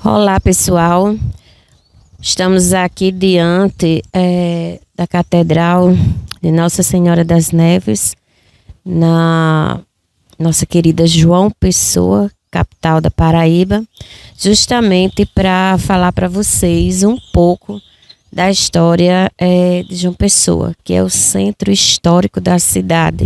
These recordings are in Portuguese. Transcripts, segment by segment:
Olá, pessoal. Estamos aqui diante da Catedral de Nossa Senhora das Neves, na nossa querida João Pessoa, capital da Paraíba, justamente para falar para vocês um pouco da história de João Pessoa, que é o centro histórico da cidade.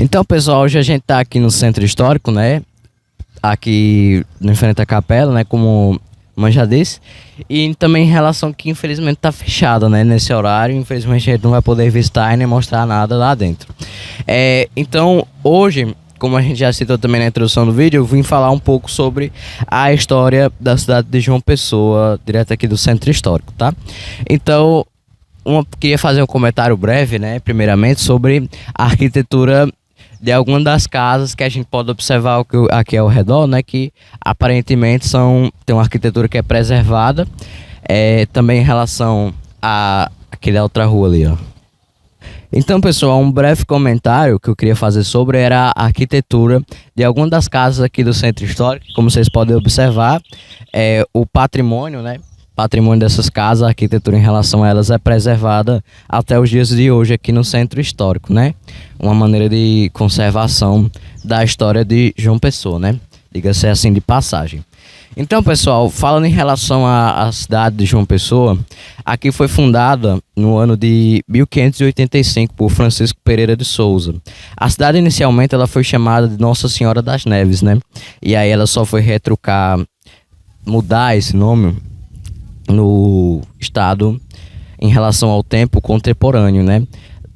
Então, pessoal, hoje a gente tá aqui no centro histórico, né? Aqui em frente à capela, né? Como mãe já disse. E também em relação que infelizmente tá fechada, né? Nesse horário, infelizmente a gente não vai poder visitar e nem mostrar nada lá dentro. Então, hoje, como a gente já citou também na introdução do vídeo, eu vim falar um pouco sobre a história da cidade de João Pessoa, direto aqui do centro histórico, tá? Então, queria fazer um comentário breve, né? Primeiramente, sobre a arquitetura de algumas das casas que a gente pode observar aqui ao redor, né, que aparentemente tem uma arquitetura que é preservada, também em relação a aquela outra rua ali, ó. Então, pessoal, um breve comentário que eu queria fazer sobre era a arquitetura de algumas das casas aqui do centro histórico. Como vocês podem observar, o patrimônio, né, patrimônio dessas casas, a arquitetura em relação a elas é preservada até os dias de hoje aqui no centro histórico, né? Uma maneira de conservação da história de João Pessoa, né? Diga-se assim de passagem. Então, pessoal, falando em relação à cidade de João Pessoa, aqui foi fundada no ano de 1585 por Francisco Pereira de Souza. A cidade inicialmente ela foi chamada de Nossa Senhora das Neves, né? E aí ela só foi mudar esse nome no estado em relação ao tempo contemporâneo, né?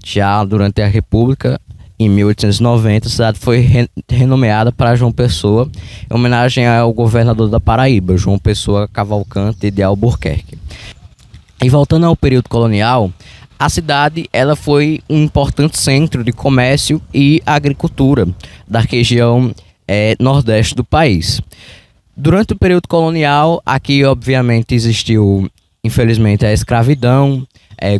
Já durante a República, em 1890, a cidade foi renomeada para João Pessoa, em homenagem ao governador da Paraíba, João Pessoa Cavalcante de Albuquerque. E voltando ao período colonial, a cidade ela foi um importante centro de comércio e agricultura da região nordeste do país. Durante o período colonial, aqui obviamente existiu, infelizmente, a escravidão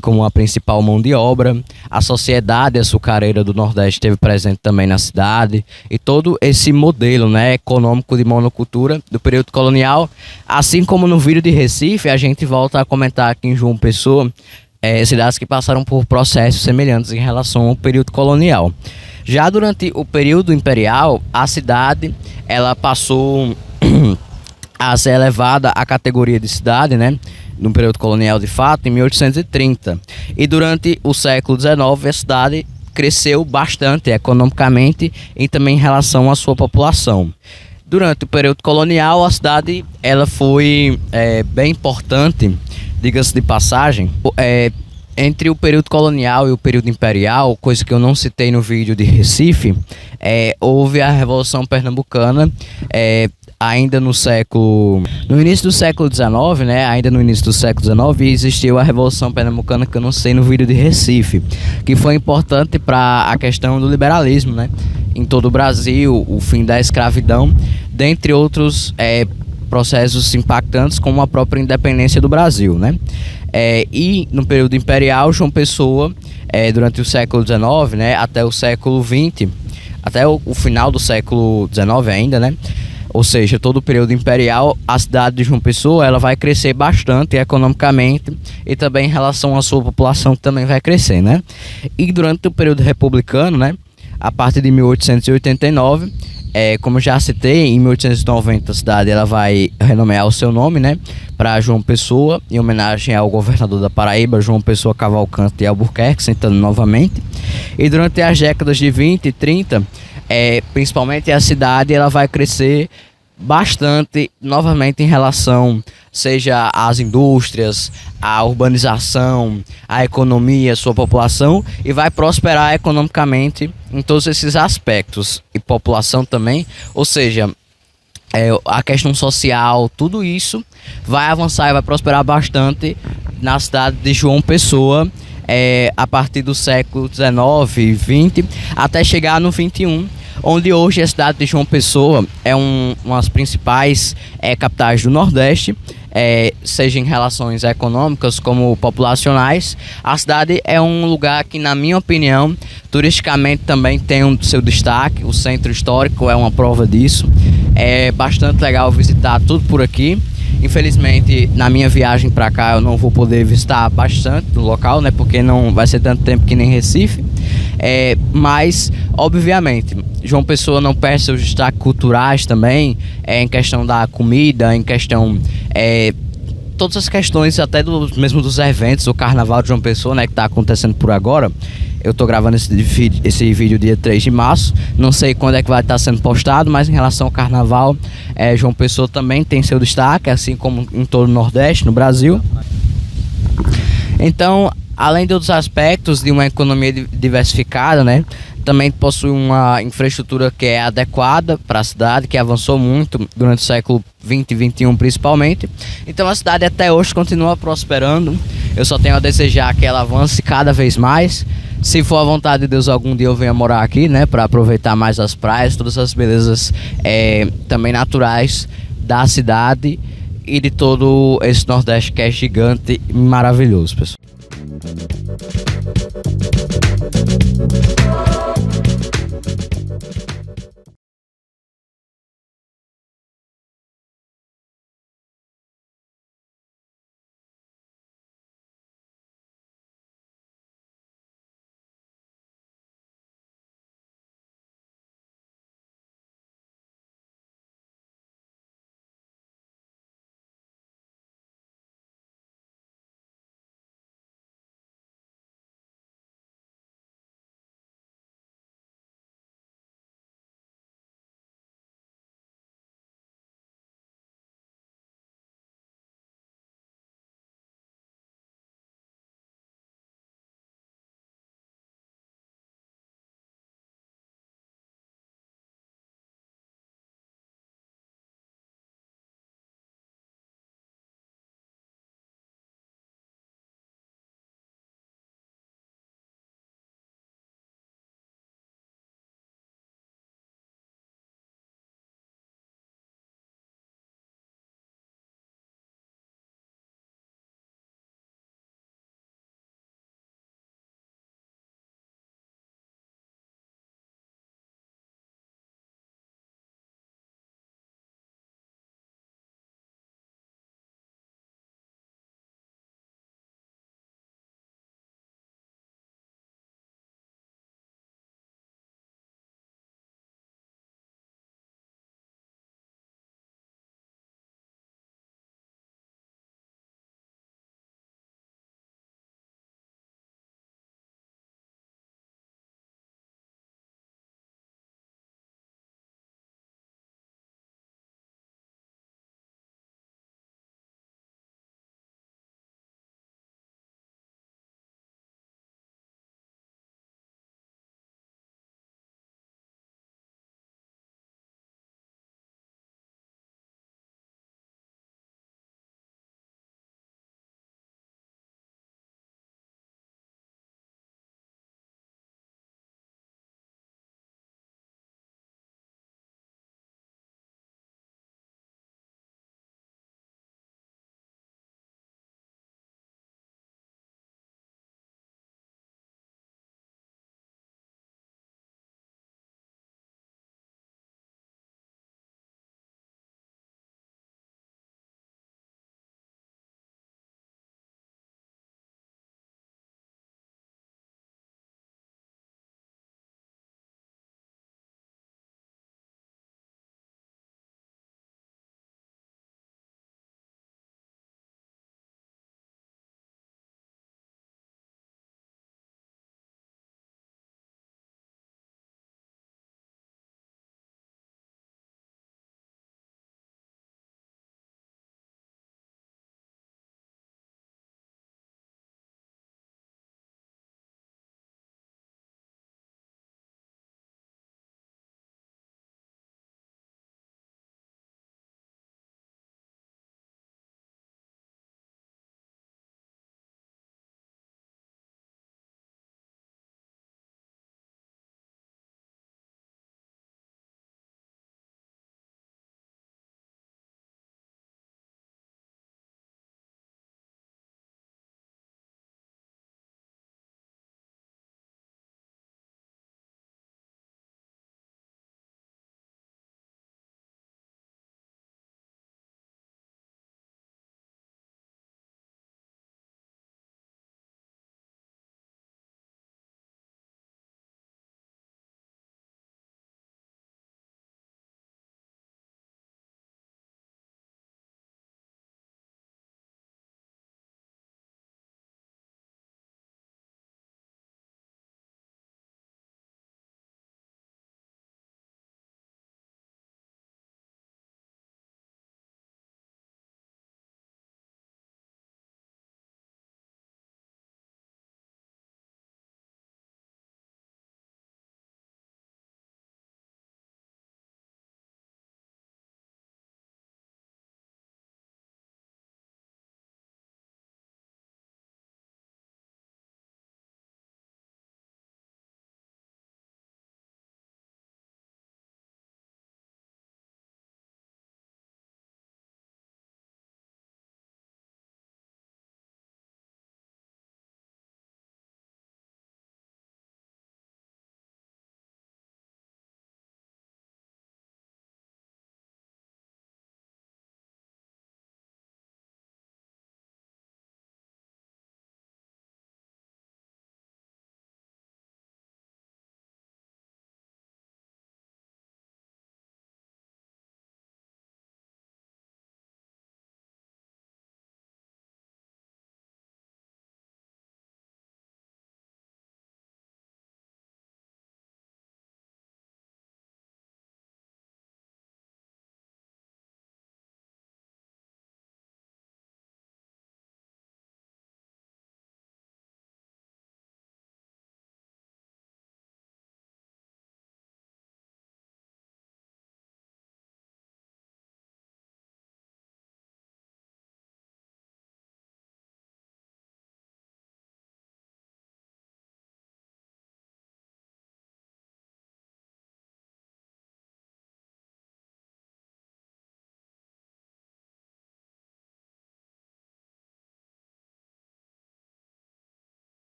como a principal mão de obra. A sociedade açucareira do Nordeste esteve presente também na cidade. E todo esse modelo, né, econômico de monocultura do período colonial, assim como no vídeo de Recife, a gente volta a comentar aqui em João Pessoa, cidades que passaram por processos semelhantes em relação ao período colonial. Já durante o período imperial, a cidade ela passou a ser elevada à categoria de cidade, né, no período colonial de fato, em 1830. E durante o século XIX, a cidade cresceu bastante economicamente e também em relação à sua população. Durante o período colonial, a cidade ela foi bem importante, diga-se de passagem. Entre o período colonial e o período imperial, coisa que eu não citei no vídeo de Recife, houve a Revolução Pernambucana, ainda no início do século XIX, né? Ainda no início do século XIX existiu a Revolução Pernambucana, que eu não sei no vídeo de Recife, que foi importante para a questão do liberalismo, né? Em todo o Brasil, o fim da escravidão, dentre outros processos impactantes, como a própria independência do Brasil, né? E no período imperial, João Pessoa, durante o século XIX, né, até o século XX, até o final do século XIX ainda, né? Ou seja, todo o período imperial, a cidade de João Pessoa ela vai crescer bastante economicamente e também em relação à sua população, que também vai crescer, né? E durante o período republicano, né, a partir de 1889, como já citei, em 1890 a cidade ela vai renomear o seu nome, né, para João Pessoa, em homenagem ao governador da Paraíba, João Pessoa Cavalcante de Albuquerque, citando novamente. E durante as décadas de 20 e 30, principalmente a cidade ela vai crescer bastante novamente em relação, seja às indústrias, à urbanização, à economia, sua população, e vai prosperar economicamente em todos esses aspectos, e população também, ou seja, a questão social, tudo isso vai avançar e vai prosperar bastante na cidade de João Pessoa, a partir do século XIX e XX, até chegar no XXI, onde hoje a cidade de João Pessoa é uma das principais capitais do Nordeste, seja em relações econômicas como populacionais. A cidade é um lugar que, na minha opinião, turisticamente também tem seu destaque. O centro histórico é uma prova disso. É bastante legal visitar tudo por aqui. Infelizmente, na minha viagem para cá, eu não vou poder visitar bastante do local, né? Porque não vai ser tanto tempo que nem Recife. Mas, obviamente, João Pessoa não perde seus destaques culturais também, em questão da comida, em questão todas as questões, até mesmo dos eventos, o Carnaval de João Pessoa, né, que está acontecendo por agora. Eu tô gravando esse vídeo dia 3 de março. Não sei quando é que vai estar sendo postado, mas em relação ao Carnaval, João Pessoa também tem seu destaque, assim como em todo o Nordeste, no Brasil. Então, além de outros aspectos de uma economia diversificada, né, também possui uma infraestrutura que é adequada para a cidade, que avançou muito durante o século 20 e 21 principalmente. Então a cidade até hoje continua prosperando. Eu só tenho a desejar que ela avance cada vez mais. Se for a vontade de Deus, algum dia eu venha morar aqui, né, para aproveitar mais as praias, todas as belezas também naturais da cidade e de todo esse Nordeste que é gigante e maravilhoso, pessoal.